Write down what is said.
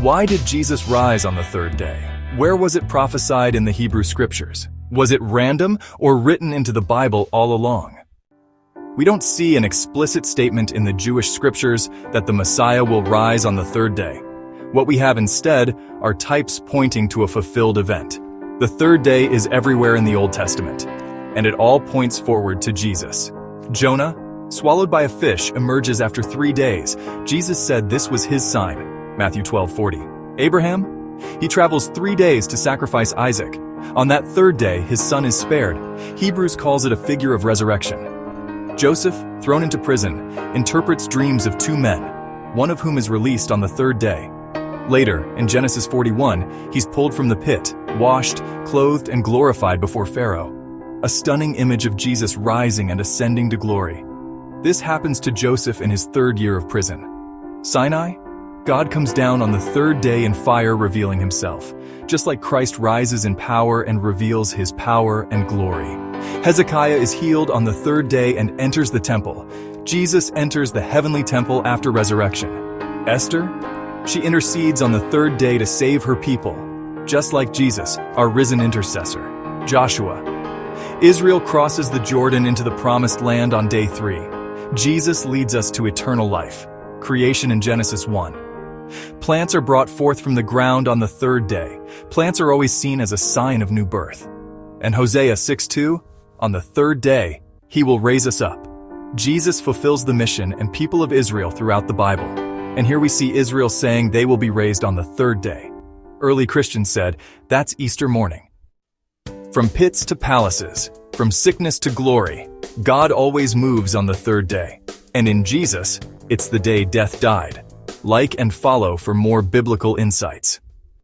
Why did Jesus rise on the third day? Where was it prophesied in the Hebrew Scriptures? Was it random or written into the Bible all along? We don't see an explicit statement in the Jewish Scriptures that the Messiah will rise on the third day. What we have instead are types pointing to a fulfilled event. The third day is everywhere in the Old Testament, and it all points forward to Jesus. Jonah, swallowed by a fish, emerges after 3 days. Jesus said this was his sign, Matthew 12:40. Abraham, he travels 3 days to sacrifice Isaac. On that third day, his son is spared. Hebrews calls it a figure of resurrection. Joseph, thrown into prison, interprets dreams of 2 men, one of whom is released on the third day. Later, in Genesis 41, he's pulled from the pit, washed, clothed, and glorified before Pharaoh. A stunning image of Jesus rising and ascending to glory. This happens to Joseph in his 3rd year of prison. Sinai, God comes down on the 3rd day in fire, revealing himself, just like Christ rises in power and reveals his power and glory. Hezekiah is healed on the 3rd day and enters the temple. Jesus enters the heavenly temple after resurrection. Esther, she intercedes on the 3rd day to save her people, just like Jesus, our risen intercessor. Joshua, Israel crosses the Jordan into the promised land on day 3. Jesus leads us to eternal life. Creation in Genesis 1. Plants are brought forth from the ground on the 3rd day. Plants are always seen as a sign of new birth. And Hosea 6:2, on the 3rd day, he will raise us up. Jesus fulfills the mission and people of Israel throughout the Bible. And here we see Israel saying they will be raised on the 3rd day. Early Christians said, that's Easter morning. From pits to palaces, from sickness to glory, God always moves on the 3rd day. And in Jesus, it's the day death died. Like and follow for more biblical insights.